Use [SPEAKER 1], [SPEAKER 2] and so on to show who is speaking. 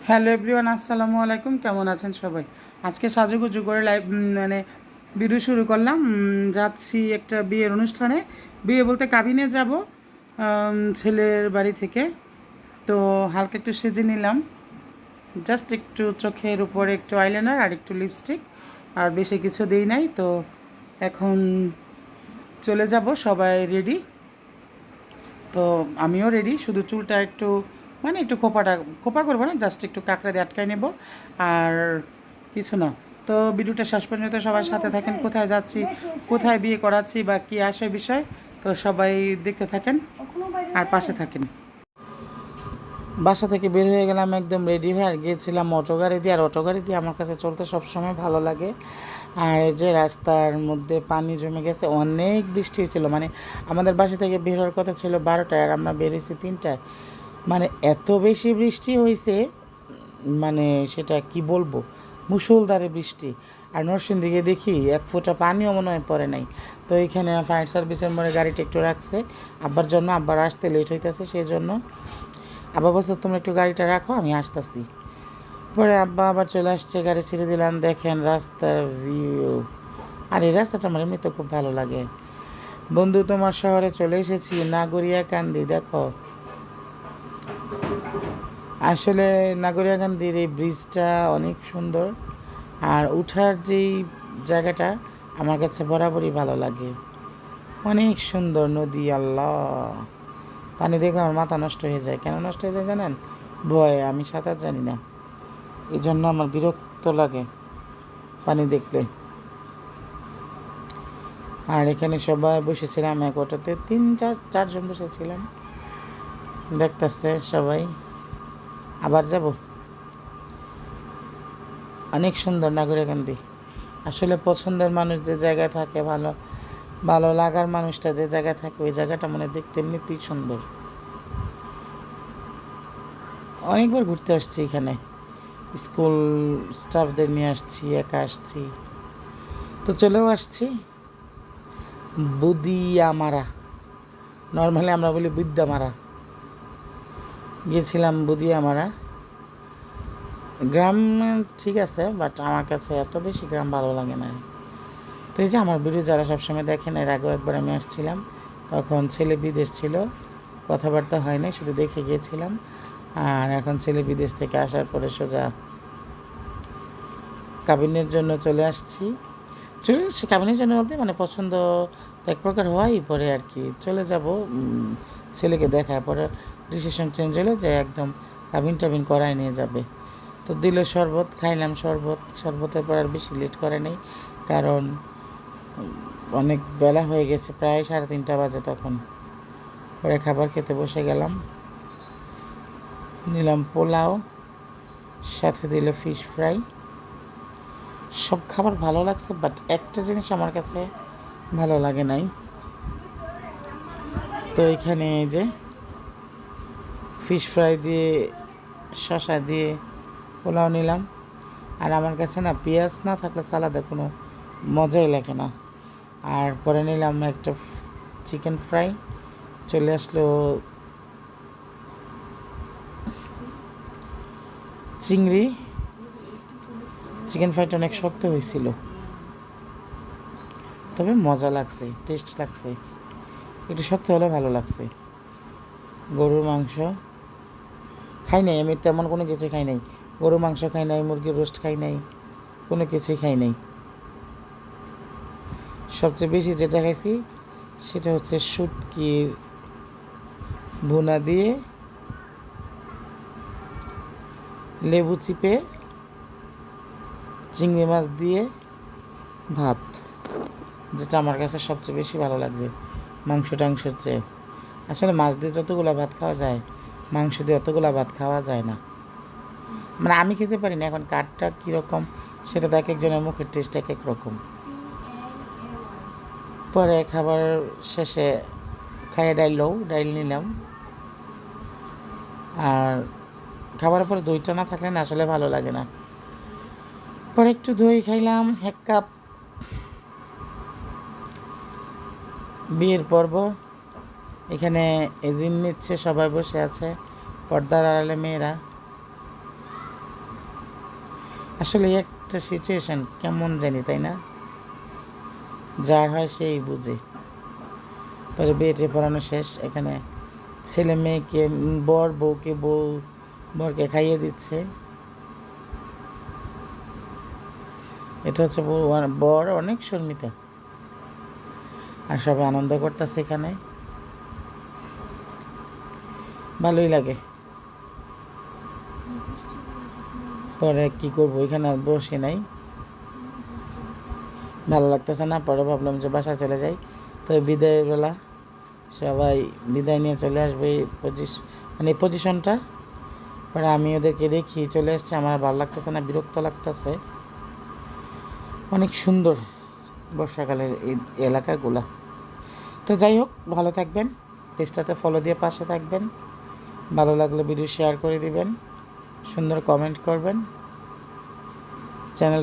[SPEAKER 1] Hello everyone, আসসালামু আলাইকুম। কেমন আছেন সবাই? আজকে সাজুগুজু করে লাইভ মানে ভিডিও শুরু করলাম। যাচ্ছি একটা বিয়ের অনুষ্ঠানে। বিয়ে বলতে কাবিনে যাব ছেলের বাড়ি থেকে। তো হালকা একটু সেজে নিলাম, জাস্ট একটু চোখের উপরে একটু আইলাইনার আর একটু লিপস্টিক, আর বেশি কিছু দিই নাই। তো এখন চলে যাব, সবাই রেডি। তো আমিও রেডি, শুধু চুলটা একটু মানে একটু খোপা করবো না, জাস্ট একটু কাঁকড়া দিয়ে আটকায় নেব, আর কিছু না। তো ভিডিওটা শেষ পর্যন্ত সবার সাথে থাকেন, কোথায় যাচ্ছি, কোথায় বিয়ে করাচ্ছি বা কী আসে বিষয়, তো সবাই দেখতে থাকেন আর পাশে থাকেন। বাসা থেকে বের হয়ে গেলাম একদম রেডি হয়ে, আর গিয়েছিলাম অটো গাড়ি দিয়ে। আর অটো গাড়ি দিয়ে আমার কাছে চলতে সবসময় ভালো লাগে। আর এই যে রাস্তার মধ্যে পানি জমে গেছে, অনেক বৃষ্টি হয়েছিল। মানে আমাদের বাসা থেকে বের হওয়ার কথা ছিল 12টায়, আর আমরা বের হয়েছি 3টায়। মানে এত বেশি বৃষ্টি হয়েছে, মানে সেটা কি বলবো, মুষলধারে বৃষ্টি। আর নরসিংদীকে দেখি এক ফোঁটা পানিও মনে হয় পড়ে নাই। তো এইখানে ফায়ার সার্ভিসের মোড়ে গাড়িটা একটু রাখছে আব্বার জন্য, আব্বার আসতে লেট হইতেছে সেই জন্য। আব্বা বলছে তোমরা একটু গাড়িটা রাখো, আমি আসতেছি। পরে আব্বা আবার চলে আসছে, গাড়ি ছেড়ে দিলাম। দেখেন রাস্তার ভিউ, আর এই রাস্তাটা আমার এমনি তো খুব ভালো লাগে। বন্ধু, তোমার শহরে চলে এসেছি, নাগরিয়াকান্দি। দেখো, আসলে নাগরিয়াকান্দির এই ব্রিজটা অনেক সুন্দর, আর উঠার যেই জায়গাটা আমার কাছে বরাবরই ভালো লাগে। অনেক সুন্দর নদী, আল্লাহ! পানি দেখলে আমার মাথা নষ্ট হয়ে যায়। কেন নষ্ট হয়ে যায় জানেন? ভয়, আমি সাঁতার জানি না, এই জন্য আমার বিরক্ত লাগে পানি দেখলে। আর এখানে সবাই বসেছিলাম এক অটোতে, চারজন বসেছিলাম, দেখতেছে সবাই। আবার যাব। অনেক সুন্দর নাগরিকান্দি। আসলে পছন্দের মানুষ যে জায়গায় থাকে, ভালো ভালো লাগার মানুষটা যে জায়গায় থাকে, ওই জায়গাটা মনে দেখতে এমনিতেই সুন্দর। অনেকবার ঘুরতে আসছি এখানে, স্কুল স্টাফদের নিয়ে আসছি, একা আসছি, তো চলেও আসছি। বুদিয়ামারা, নর্মালি আমরা বলি বুদ্দামারা। গিয়েছিলাম বুদিয়ামারা। গ্রাম ঠিক আছে, বাট আমার কাছে এত বেশি গ্রাম ভালো লাগে না। তো এই যে আমার ভিডিও যারা সবসময় দেখেন, এর আগেও একবার আমি আসছিলাম, তখন ছেলে বিদেশ ছিল, কথাবার্তা হয় নাই, শুধু দেখে গিয়েছিলাম। আর এখন ছেলে বিদেশ থেকে আসার পরে সোজা কাবিনের জন্য চলে আসছি। কাবিনের জন্য বলতে মানে পছন্দ তো এক প্রকার হওয়াই পরে আর কি, চলে যাব ছেলেকে দেখায় পরে। ডিসিশন চেঞ্জ হলে যে একদম কাবিন করায় নিয়ে যাবে। তো দিল শরবত, খাইলাম শরবতের পর আর বেশি লেট করে নেই, কারণ অনেক বেলা হয়ে গেছে, প্রায় 3:30 বাজে তখন। পরে খাবার খেতে বসে গেলাম, নিলাম পোলাও, সাথে দিল ফিশ ফ্রাই। সব খাবার ভালো লাগছে, বাট একটা জিনিস আমার কাছে ভালো লাগে নাই। তো এখানে এই যে ফিশ ফ্রাই দিয়ে শসা দিয়ে পোলাও নিলাম। আর আমার কাছে না পেঁয়াজ না থাকলে সালাদে কোনো মজাই লাগে না। আর পরে নিলাম একটা চিকেন ফ্রাই, চলে আসলো চিংড়ি। চিকেন ফ্রাইটা অনেক শক্ত হয়েছিল, তবে মজা লাগছে, টেস্ট লাগছে। একটু শক্ত হলে ভালো লাগছে। গরুর মাংস খাই নাই আমি, তেমন কোনো কিছু খাই নাই। গরুর মাংস খাই নাই, মুরগির রোস্ট খাই নাই, কোনো কিছুই খাই নাই। সবচেয়ে বেশি যেটা খাইছি সেটা হচ্ছে শুটকির ভুনা দিয়ে লেবু চিপে চিংড়ি মাছ দিয়ে ভাত, যেটা আমার কাছে সবচেয়ে বেশি ভালো লাগছে টাংসের চেয়ে। আসলে মাছ দিয়ে যতগুলো ভাত খাওয়া যায়, মাংস দিয়ে অতগুলো ভাত খাওয়া যায় না। মানে আমি খেতে পারি না, এখন কাঠটা কীরকম সেটা তো এক একজনের মুখের টেস্ট এক এক রকম। পরে খাবার শেষে খাইয়ে ডাইল নিলাম। আর খাবারের পরে দইটা না থাকলে না আসলে ভালো লাগে না। পরে একটু দই খাইলাম 1 কাপ। বিয়ের পর্ব, এখানে এজিন নিচ্ছে, সবাই বসে আছে, পর্দার আড়ালে মেয়েরা। আসলে এই একটা সিচুয়েশন কেমন জানি, তাই না? যার হয় সেই বুঝে। পরে বিয়েটে পড়ানো শেষ, এখানে ছেলে মেয়েকে বর বউকে বরকে খাইয়ে দিচ্ছে। এটা হচ্ছে বর অনেক শর্মিতা, আর সবাই আনন্দ করতেছে এখানে, ভালোই লাগে। পরে কি করবো, এখানে আর বসে নাই, ভালো লাগতেছে না। পরে ভাবলাম যে বাসা চলে যাই। তো বিদায়ের বেলা সবাই বিদায় নিয়ে চলে আসবে এই মানে এই পজিশনটা। পরে আমি ওদেরকে রেখে চলে এসেছি, আমার ভালো লাগতেছে না, বিরক্ত লাগতেছে। অনেক সুন্দর বর্ষাকালের এই এলাকাগুলা। তো যাই হোক, ভালো থাকবেন, পেজটাতে ফলো দিয়ে পাশে থাকবেন, ভালো লাগলে ভিডিও শেয়ার করে দিবেন, সুন্দর কমেন্ট করবেন, চ্যানেল